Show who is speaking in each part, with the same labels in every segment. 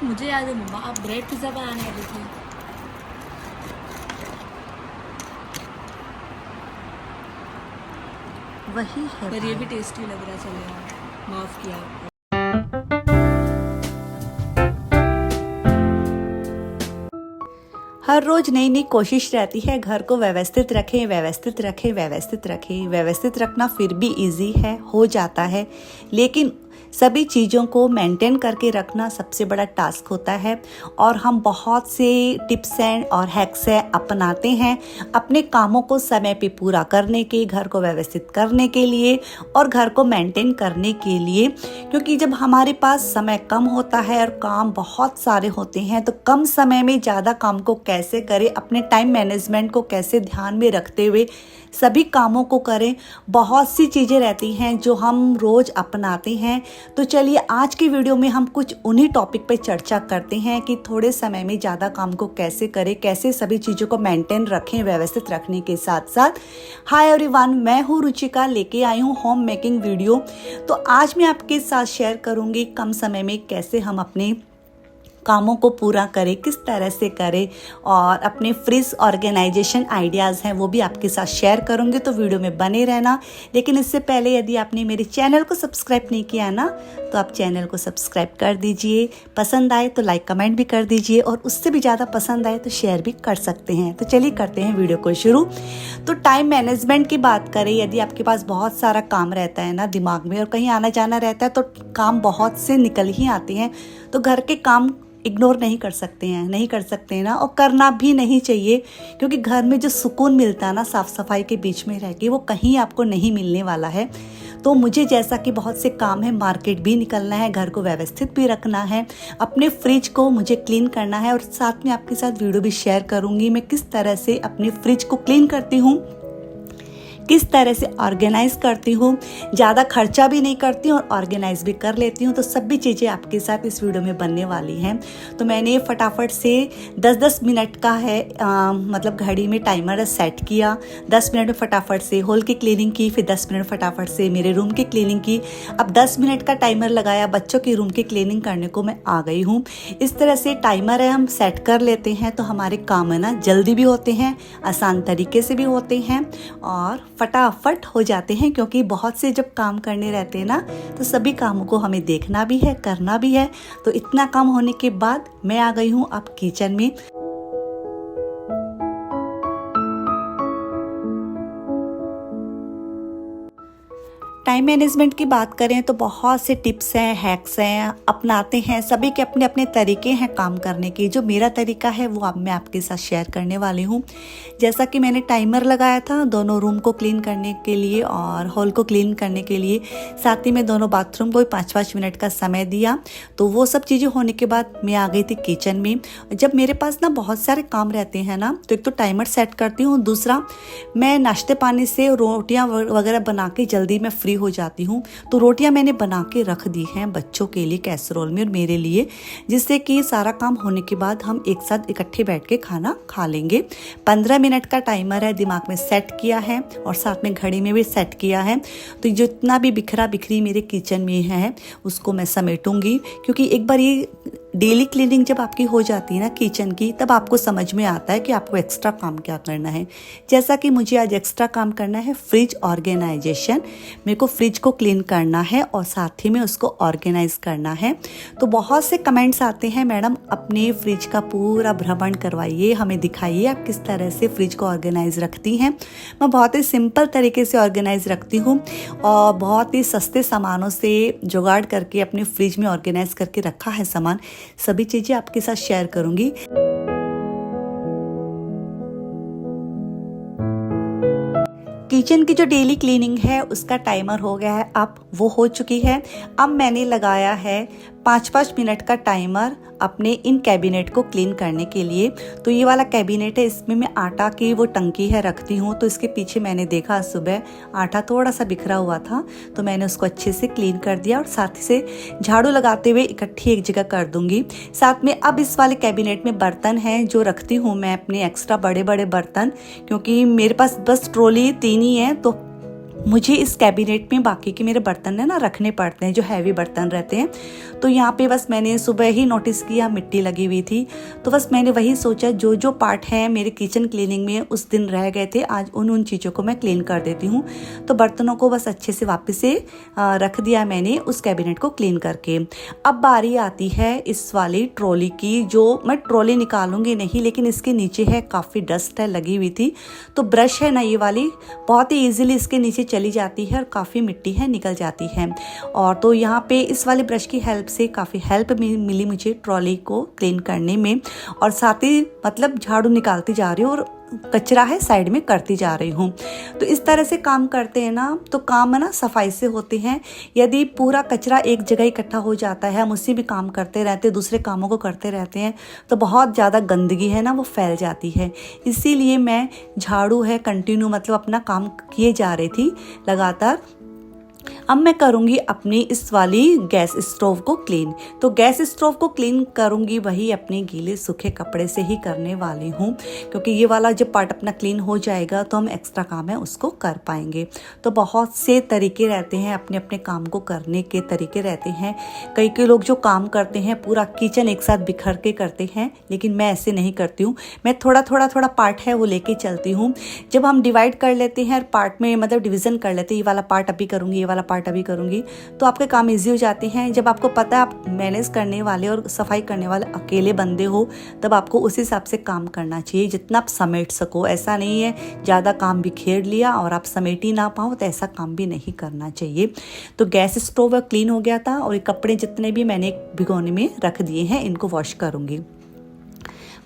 Speaker 1: तक मुझे याद है मम्मा आप ब्रेड पिज़्ज़ा बनाने वाली थी।
Speaker 2: वही है
Speaker 1: पर ये भी
Speaker 2: भाई।
Speaker 1: टेस्टी लग रहा है, चलेगा, माफ़ किया आपको।
Speaker 2: हर रोज नई नई कोशिश रहती है घर को व्यवस्थित रखें, व्यवस्थित रखें, व्यवस्थित रखें। व्यवस्थित रखना फिर भी इजी है, हो जाता है, लेकिन सभी चीज़ों को मेंटेन करके रखना सबसे बड़ा टास्क होता है। और हम बहुत से टिप्स एंड और हैक्स अपनाते हैं अपने कामों को समय पे पूरा करने के, घर को व्यवस्थित करने के लिए और घर को मेंटेन करने के लिए। क्योंकि जब हमारे पास समय कम होता है और काम बहुत सारे होते हैं, तो कम समय में ज़्यादा काम को कैसे करें, अपने टाइम मैनेजमेंट को कैसे ध्यान में रखते हुए सभी कामों को करें। बहुत सी चीज़ें रहती हैं जो हम रोज़ अपनाते हैं। तो चलिए आज की वीडियो में हम कुछ उन्हीं टॉपिक पे चर्चा करते हैं कि थोड़े समय में ज़्यादा काम को कैसे करें, कैसे सभी चीज़ों को मेंटेन रखें, व्यवस्थित रखने के साथ साथ। हाय एवरीवन, मैं हूँ रुचिका, लेके आई हूँ होम मेकिंग वीडियो। तो आज मैं आपके साथ शेयर करूँगी कम समय में कैसे हम अपने कामों को पूरा करें, किस तरह से करें, और अपने फ्रिज ऑर्गेनाइजेशन आइडियाज़ हैं वो भी आपके साथ शेयर करूंगी। तो वीडियो में बने रहना। लेकिन इससे पहले यदि आपने मेरे चैनल को सब्सक्राइब नहीं किया ना, तो आप चैनल को सब्सक्राइब कर दीजिए। पसंद आए तो लाइक कमेंट भी कर दीजिए, और उससे भी ज़्यादा पसंद आए तो शेयर भी कर सकते हैं। तो चलिए करते हैं वीडियो को शुरू। तो टाइम मैनेजमेंट की बात करें, यदि आपके पास बहुत सारा काम रहता है ना दिमाग में, और कहीं आना जाना रहता है, तो काम बहुत से निकल ही आते हैं। तो घर के काम इग्नोर नहीं कर सकते हैं ना, और करना भी नहीं चाहिए। क्योंकि घर में जो सुकून मिलता है ना साफ़ सफाई के बीच में रह के, वो कहीं आपको नहीं मिलने वाला है। तो मुझे जैसा कि बहुत से काम है, मार्केट भी निकलना है, घर को व्यवस्थित भी रखना है, अपने फ्रिज को मुझे क्लीन करना है, और साथ में आपके साथ वीडियो भी शेयर करूँगी मैं किस तरह से अपने फ्रिज को क्लीन करती हूँ, किस तरह से ऑर्गेनाइज करती हूँ। ज़्यादा खर्चा भी नहीं करती हूँ और ऑर्गेनाइज भी कर लेती हूँ। तो सभी चीज़ें आपके साथ इस वीडियो में बनने वाली हैं। तो मैंने फटाफट से 10-10 मिनट का है मतलब घड़ी में टाइमर सेट किया। 10 मिनट में फटाफट से हॉल की क्लीनिंग की, फिर 10 मिनट फटाफट से मेरे रूम की क्लीनिंग की। अब 10 मिनट का टाइमर लगाया, बच्चों की रूम की क्लीनिंग करने को मैं आ गई हूँ। इस तरह से टाइमर है हम सेट कर लेते हैं, तो हमारे काम है ना जल्दी भी होते हैं, आसान तरीके से भी होते हैं और फटाफट हो जाते हैं। क्योंकि बहुत से जब काम करने रहते हैं ना, तो सभी कामों को हमें देखना भी है, करना भी है। तो इतना काम होने के बाद मैं आ गई हूँ अब किचन में। टाइम मैनेजमेंट की बात करें तो बहुत से टिप्स हैं, हैक्स हैं, अपनाते हैं। सभी के अपने अपने तरीके हैं काम करने के। जो मेरा तरीका है वो अब मैं आपके साथ शेयर करने वाली हूँ। जैसा कि मैंने टाइमर लगाया था दोनों रूम को क्लीन करने के लिए और हॉल को क्लीन करने के लिए, साथ ही में दोनों बाथरूम को भी 5-5 मिनट का समय दिया। तो वो सब चीज़ें होने के बाद मैं आ गई थी किचन में। जब मेरे पास ना बहुत सारे काम रहते हैं ना, तो एक तो टाइमर सेट करती हूँ, दूसरा मैं नाश्ते पानी से रोटियाँ वगैरह बना के जल्दी मैं फ्री हो जाती हूँ। तो रोटियां मैंने बना के रख दी हैं बच्चों के लिए कैसरोल में और मेरे लिए, जिससे कि सारा काम होने के बाद हम एक साथ इकट्ठे बैठ के खाना खा लेंगे। 15 मिनट का टाइमर है, दिमाग में सेट किया है और साथ में घड़ी में भी सेट किया है। तो जितना भी बिखरा बिखरी मेरे किचन में है उसको मैं समेटूंगी। क्योंकि एक बार ये डेली क्लीनिंग जब आपकी हो जाती है ना किचन की, तब आपको समझ में आता है कि आपको एक्स्ट्रा काम क्या करना है। जैसा कि मुझे आज एक्स्ट्रा काम करना है फ्रिज ऑर्गेनाइजेशन। मेरे को फ्रिज को क्लीन करना है और साथ ही में उसको ऑर्गेनाइज करना है। तो बहुत से कमेंट्स आते हैं, मैडम अपने फ्रिज का पूरा भ्रमण करवाइए, हमें दिखाइए आप किस तरह से फ्रिज को ऑर्गेनाइज रखती हैं। मैं बहुत ही सिंपल तरीके से ऑर्गेनाइज रखती हूँ और बहुत ही सस्ते सामानों से जुगाड़ करके अपने फ्रिज में ऑर्गेनाइज करके रखा है सामान। सभी चीज़ें आपके साथ शेयर करूंगी। किचन की जो डेली क्लीनिंग है उसका टाइमर हो गया है, अब वो हो चुकी है। अब मैंने लगाया है 5-5 मिनट का टाइमर अपने इन कैबिनेट को क्लीन करने के लिए। तो ये वाला कैबिनेट है, इसमें मैं आटा की वो टंकी है रखती हूँ। तो इसके पीछे मैंने देखा सुबह आटा थोड़ा सा बिखरा हुआ था, तो मैंने उसको अच्छे से क्लीन कर दिया और साथ ही से झाड़ू लगाते हुए इकट्ठी एक जगह कर दूंगी। साथ में अब इस वाले कैबिनेट में बर्तन हैं जो रखती हूँ मैं अपने एक्स्ट्रा बड़े बड़े बर्तन, क्योंकि मेरे पास बस ट्रॉली 3 ही है। तो मुझे इस कैबिनेट में बाकी के मेरे बर्तन है ना रखने पड़ते हैं, जो हैवी बर्तन रहते हैं। तो यहाँ पे बस मैंने सुबह ही नोटिस किया मिट्टी लगी हुई थी, तो बस मैंने वही सोचा जो जो पार्ट है मेरे किचन क्लीनिंग में उस दिन रह गए थे, आज उन चीज़ों को मैं क्लीन कर देती हूँ। तो बर्तनों को बस अच्छे से वापस से रख दिया मैंने उस कैबिनेट को क्लीन करके। अब बारी आती है इस वाली ट्रॉली की, जो मैं ट्रॉली निकालूंगी नहीं, लेकिन इसके नीचे है काफ़ी डस्ट है लगी हुई थी। तो ब्रश है ना ये वाली, बहुत ही ईजिली इसके नीचे चली जाती है और काफ़ी मिट्टी है निकल जाती है। और तो यहाँ पे इस वाले ब्रश की हेल्प से काफ़ी हेल्प मिली मुझे ट्रॉली को क्लीन करने में, और साथ ही मतलब झाड़ू निकालती जा रही हूँ और कचरा है साइड में करती जा रही हूँ। तो इस तरह से काम करते हैं ना तो काम है ना सफाई से होते हैं। यदि पूरा कचरा एक जगह इकट्ठा हो जाता है, हम उसी भी काम करते रहते हैं, दूसरे कामों को करते रहते हैं, तो बहुत ज़्यादा गंदगी है ना वो फैल जाती है। इसीलिए मैं झाड़ू है कंटिन्यू मतलब अपना काम किए जा रही थी लगातार। अब मैं करूँगी अपनी इस वाली गैस स्टोव को क्लीन। तो गैस स्टोव को क्लीन करूँगी वही अपने गीले सूखे कपड़े से ही करने वाली हूँ, क्योंकि ये वाला जब पार्ट अपना क्लीन हो जाएगा तो हम एक्स्ट्रा काम है उसको कर पाएंगे। तो बहुत से तरीके रहते हैं, अपने अपने काम को करने के तरीके रहते हैं। कई लोग जो काम करते हैं पूरा किचन एक साथ बिखर के करते हैं, लेकिन मैं ऐसे नहीं करती हूँ। मैं थोड़ा पार्ट है वो लेके चलती हूँ। जब हम डिवाइड कर लेते हैं पार्ट में, मतलब डिवीज़न कर लेते हैं, ये वाला पार्ट अभी करूँगी, ये वाला पार्ट अभी करूँगी, तो आपके काम इजी हो जाते हैं। जब आपको पता है आप मैनेज करने वाले और सफाई करने वाले अकेले बंदे हो, तब आपको उस हिसाब से काम करना चाहिए जितना आप समेट सको। ऐसा नहीं है ज़्यादा काम बिखेर लिया और आप समेट ही ना पाओ, तो ऐसा काम भी नहीं करना चाहिए। तो गैस स्टोव क्लीन हो गया था और ये कपड़े जितने भी मैंने एक भिगोने में रख दिए हैं इनको वॉश करूँगी।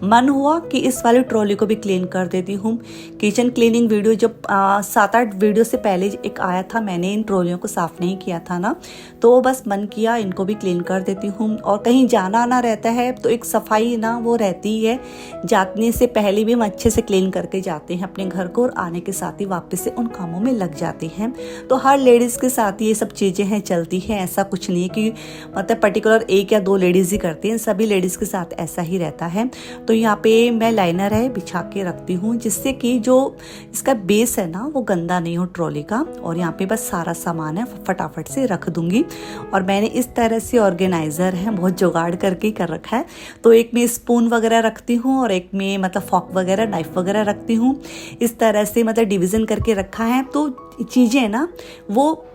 Speaker 2: मन हुआ कि इस वाली ट्रॉली को भी क्लीन कर देती हूँ। किचन क्लीनिंग वीडियो जब 7-8 वीडियो से पहले एक आया था, मैंने इन ट्रॉलियों को साफ़ नहीं किया था ना, तो बस मन किया इनको भी क्लीन कर देती हूँ। और कहीं जाना आना रहता है तो एक सफाई ना वो रहती है, जाने से पहले भी हम अच्छे से क्लीन करके जाते हैं अपने घर को, और आने के साथ ही वापस से उन कामों में लग जाते हैं। तो हर लेडीज़ के साथ ये सब चीज़ें हैं चलती हैं, ऐसा कुछ नहीं है कि मतलब पर्टिकुलर 1 या 2 लेडीज़ ही करती हैं, सभी लेडीज़ के साथ ऐसा ही रहता है। तो यहाँ पे मैं लाइनर है बिछा के रखती हूँ, जिससे कि जो इसका बेस है ना वो गंदा नहीं हो ट्रॉली का। और यहाँ पे बस सारा सामान है फटाफट से रख दूंगी। और मैंने इस तरह से ऑर्गेनाइजर है बहुत जुगाड़ करके कर रखा है। तो एक में स्पून वगैरह रखती हूँ और एक में मतलब फॉक वगैरह नाइफ वगैरह रखती हूँ। इस तरह से मतलब डिवीज़न करके रखा है, तो चीज़ें ना वो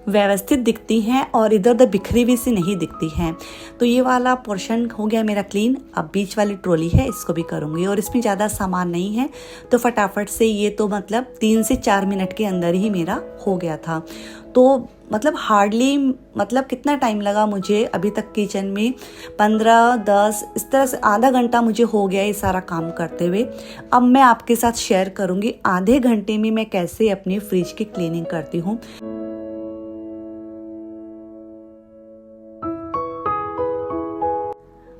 Speaker 2: व्यवस्थित दिखती हैं और इधर उधर बिखरी हुई सी नहीं दिखती हैं। तो ये वाला पोर्शन हो गया मेरा क्लीन। अब बीच वाली ट्रॉली है इसको भी करूँगी, और इसमें ज़्यादा सामान नहीं है तो फटाफट से ये तो मतलब 3 से 4 मिनट के अंदर ही मेरा हो गया था। तो मतलब हार्डली मतलब कितना टाइम लगा मुझे अभी तक किचन में, 15-10 इस तरह से आधा घंटा मुझे हो गया ये सारा काम करते हुए। अब मैं आपके साथ शेयर करूँगी आधे घंटे में मैं कैसे अपनी फ्रिज की क्लीनिंग करती हूँ।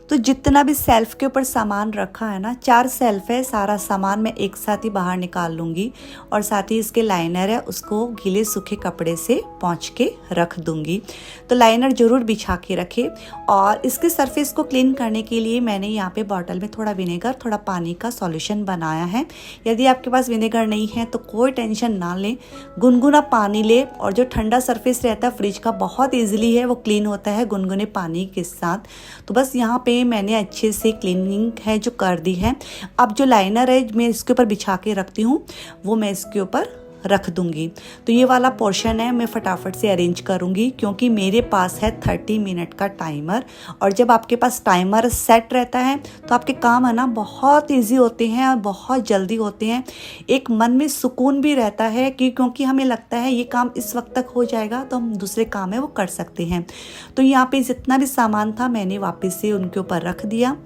Speaker 2: तो जितना भी सेल्फ के ऊपर सामान रखा है ना, 4 सेल्फ है, सारा सामान मैं एक साथ ही बाहर निकाल लूँगी। और साथ ही इसके लाइनर है उसको गीले सूखे कपड़े से पोंछ के रख दूँगी। तो लाइनर ज़रूर बिछा के रखें। और इसके सरफेस को क्लीन करने के लिए मैंने यहाँ पे बॉटल में थोड़ा विनेगर थोड़ा पानी का सॉल्यूशन बनाया है। यदि आपके पास विनेगर नहीं है तो कोई टेंशन ना लें, गुनगुना पानी ले। और जो ठंडा सरफेस रहता है फ्रिज का बहुत ईजिली है वो क्लीन होता है गुनगुने पानी के साथ। तो बस यहाँ पे मैंने अच्छे से क्लीनिंग है जो कर दी है। अब जो लाइनर है मैं इसके ऊपर बिछा के रखती हूँ वो मैं इसके ऊपर रख दूंगी। तो ये वाला पोर्शन है मैं फटाफट से अरेंज करूंगी, क्योंकि मेरे पास है 30 मिनट का टाइमर। और जब आपके पास टाइमर सेट रहता है तो आपके काम है ना बहुत इजी होते हैं और बहुत जल्दी होते हैं। एक मन में सुकून भी रहता है कि क्योंकि हमें लगता है ये काम इस वक्त तक हो जाएगा तो हम दूसरे काम है वो कर सकते हैं। तो यहाँ पे जितना भी सामान था मैंने वापस से उनके ऊपर रख दिया।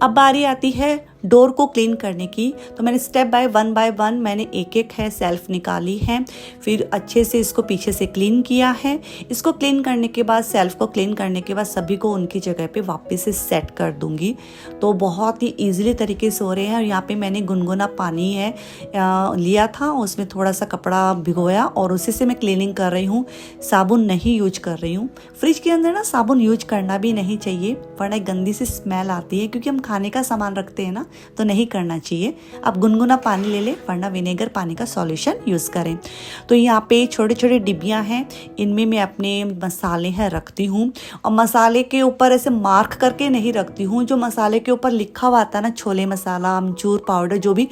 Speaker 2: अब बारी आती है डोर को क्लीन करने की। तो मैंने स्टेप बाय वन मैंने एक है सेल्फ निकाली है, फिर अच्छे से इसको पीछे से क्लीन किया है। इसको क्लीन करने के बाद सेल्फ को क्लीन करने के बाद सभी को उनकी जगह पे वापस से सेट कर दूंगी। तो बहुत ही ईजिली तरीके से हो रहे हैं। और यहाँ पे मैंने गुनगुना पानी है लिया था, उसमें थोड़ा सा कपड़ा भिगोया और उसी से मैं क्लीनिंग कर रही हूँ। साबुन नहीं यूज कर रही हूँ। फ्रिज के अंदर ना साबुन यूज करना भी नहीं चाहिए, वरना गंदी सी स्मेल आती है, क्योंकि हम खाने का सामान रखते हैं ना तो नहीं करना चाहिए। आप गुनगुना पानी ले लें, वरना विनेगर पानी का सॉल्यूशन यूज़ करें। तो यहाँ पे छोटे छोटे डिब्बियाँ हैं, इनमें मैं अपने मसाले हैं रखती हूँ। और मसाले के ऊपर ऐसे मार्क करके नहीं रखती हूँ, जो मसाले के ऊपर लिखा हुआ आता है ना, छोले मसाला, अमचूर पाउडर, जो भी,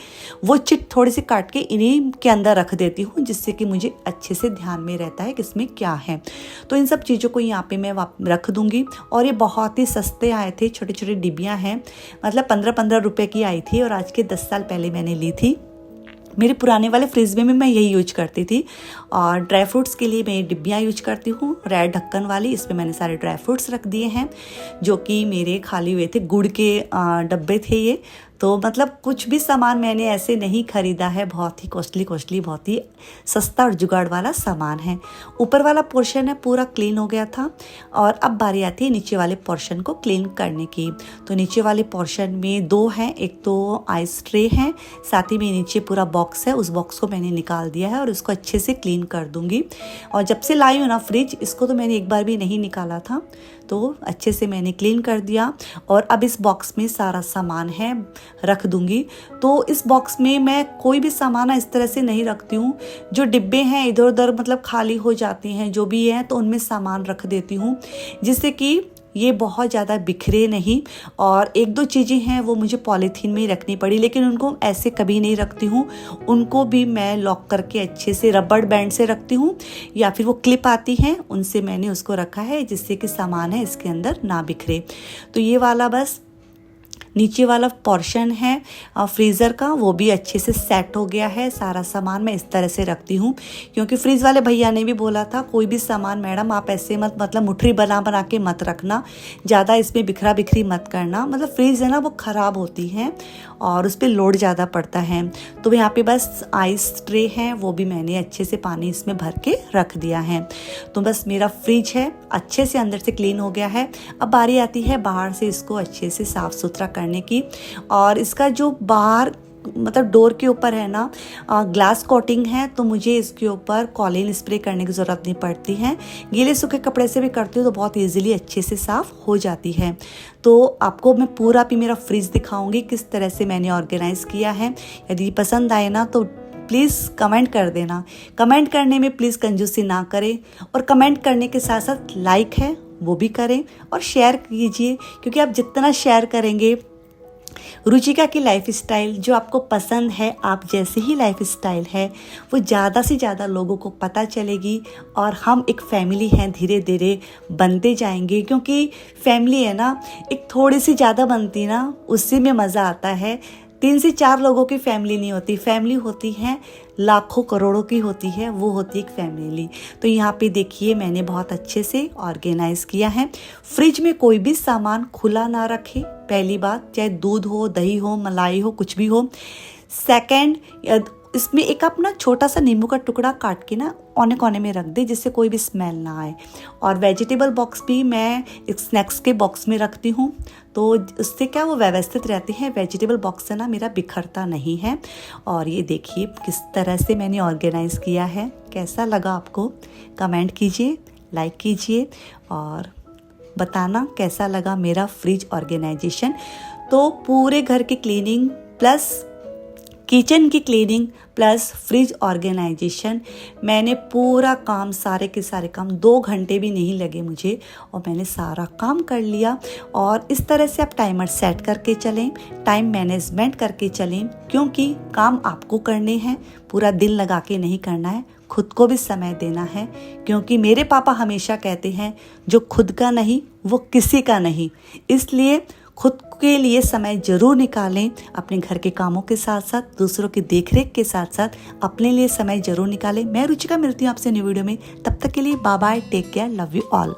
Speaker 2: वो चिट थोड़ी सी काट के इन्हीं के अंदर रख देती हूँ, जिससे कि मुझे अच्छे से ध्यान में रहता है कि इसमें क्या है। तो इन सब चीज़ों को यहाँ पे मैं रख दूँगी। और ये बहुत ही सस्ते आए थे, छोटे छोटे डिब्बियाँ हैं, मतलब 15-15 रुपए की आई थी और आज के 10 साल पहले मैंने ली थी। मेरे पुराने वाले फ्रिज में मैं यही यूज करती थी। और ड्राई फ्रूट्स के लिए मैं डिब्बियाँ यूज करती हूँ, रेड ढक्कन वाली। इसमें मैंने सारे ड्राई फ्रूट्स रख दिए हैं, जो कि मेरे खाली हुए थे, गुड़ के डब्बे थे ये। तो मतलब कुछ भी सामान मैंने ऐसे नहीं खरीदा है बहुत ही कॉस्टली, बहुत ही सस्ता और जुगाड़ वाला सामान है। ऊपर वाला पोर्शन है पूरा क्लीन हो गया था, और अब बारी आती है नीचे वाले पोर्शन को क्लीन करने की। तो नीचे वाले पोर्शन में 2 हैं, एक तो आइस ट्रे है, साथ ही में नीचे पूरा बॉक्स है, उस बॉक्स को मैंने निकाल दिया है और उसको अच्छे से क्लीन कर दूंगी। और जब से लाई हूँ ना फ्रिज, इसको तो मैंने एक बार भी नहीं निकाला था, तो अच्छे से मैंने क्लीन कर दिया। और अब इस बॉक्स में सारा सामान है रख दूंगी। तो इस बॉक्स में मैं कोई भी सामान इस तरह से नहीं रखती हूँ, जो डिब्बे हैं इधर उधर मतलब खाली हो जाती हैं, जो भी है, तो उनमें सामान रख देती हूँ, जिससे कि ये बहुत ज़्यादा बिखरे नहीं। और 1-2 चीज़ें हैं वो मुझे पॉलीथीन में ही रखनी पड़ी, लेकिन उनको ऐसे कभी नहीं रखती हूँ, उनको भी मैं लॉक करके अच्छे से रबड़ बैंड से रखती हूँ, या फिर वो क्लिप आती हैं उनसे मैंने उसको रखा है, जिससे कि सामान है इसके अंदर ना बिखरे। तो ये वाला बस नीचे वाला पोर्शन है फ्रीज़र का, वो भी अच्छे से सेट हो गया है। सारा सामान मैं इस तरह से रखती हूँ, क्योंकि फ्रीज वाले भैया ने भी बोला था कोई भी सामान मैडम आप ऐसे मत, मतलब मुठ्ठी बना के मत रखना, ज़्यादा इसमें बिखरा बिखरी मत करना, मतलब फ्रीज है ना वो ख़राब होती है और उस पर लोड ज़्यादा पड़ता है। तो यहाँ पे बस आइस ट्रे है, वो भी मैंने अच्छे से पानी इसमें भर के रख दिया है। तो बस मेरा फ्रिज है अच्छे से अंदर से क्लीन हो गया है। अब बारी आती है बाहर से इसको अच्छे से साफ़ सुथरा करने की। और इसका जो बाहर मतलब डोर के ऊपर है ना ग्लास कोटिंग है, तो मुझे इसके ऊपर कॉलिन स्प्रे करने की ज़रूरत नहीं पड़ती है। गीले सूखे कपड़े से भी करती हूँ तो बहुत इजीली अच्छे से साफ़ हो जाती है। तो आपको मैं पूरा भी मेरा फ्रिज दिखाऊंगी किस तरह से मैंने ऑर्गेनाइज़ किया है। यदि पसंद आए ना तो प्लीज़ कमेंट कर देना। कमेंट करने में प्लीज़ कंजूसी ना करें, और कमेंट करने के साथ साथ लाइक है वो भी करें और शेयर कीजिए, क्योंकि आप जितना शेयर करेंगे रुचिका की लाइफ स्टाइल जो आपको पसंद है, आप जैसे ही लाइफ स्टाइल है, वो ज़्यादा से ज़्यादा लोगों को पता चलेगी और हम एक फैमिली हैं धीरे धीरे बनते जाएंगे। क्योंकि फैमिली है ना एक थोड़ी सी ज़्यादा बनती ना, उससे में मज़ा आता है। 3 से 4 लोगों की फैमिली नहीं होती, फैमिली होती है लाखों करोड़ों की होती है, वो होती है एक फैमिली। तो यहाँ पे देखिए मैंने बहुत अच्छे से ऑर्गेनाइज़ किया है। फ्रिज में कोई भी सामान खुला ना रखे, पहली बात, चाहे दूध हो, दही हो, मलाई हो, कुछ भी हो। सेकंड, इसमें एक अपना छोटा सा नींबू का टुकड़ा काट के ना कोने कोने में रख दे, जिससे कोई भी स्मेल ना आए। और वेजिटेबल बॉक्स भी मैं एक स्नैक्स के बॉक्स में रखती हूँ, तो उससे क्या वो व्यवस्थित रहते हैं। वेजिटेबल बॉक्स है ना मेरा बिखरता नहीं है। और ये देखिए किस तरह से मैंने ऑर्गेनाइज़ किया है। कैसा लगा आपको कमेंट कीजिए, लाइक कीजिए और बताना कैसा लगा मेरा फ्रिज ऑर्गेनाइजेशन। तो पूरे घर की क्लीनिंग प्लस किचन की क्लीनिंग प्लस फ्रिज ऑर्गेनाइजेशन, मैंने पूरा काम, सारे के सारे काम 2 घंटे भी नहीं लगे मुझे, और मैंने सारा काम कर लिया। और इस तरह से आप टाइमर सेट करके चलें, टाइम मैनेजमेंट करके चलें, क्योंकि काम आपको करने हैं, पूरा दिल लगा के नहीं करना है, खुद को भी समय देना है। क्योंकि मेरे पापा हमेशा कहते हैं जो खुद का नहीं वो किसी का नहीं, इसलिए खुद के लिए समय जरूर निकालें। अपने घर के कामों के साथ साथ, दूसरों की देखरेख के साथ साथ अपने लिए समय जरूर निकालें। मैं रुचिका मिलती हूँ आपसे न्यू वीडियो में, तब तक के लिए bye bye, take care, love you all.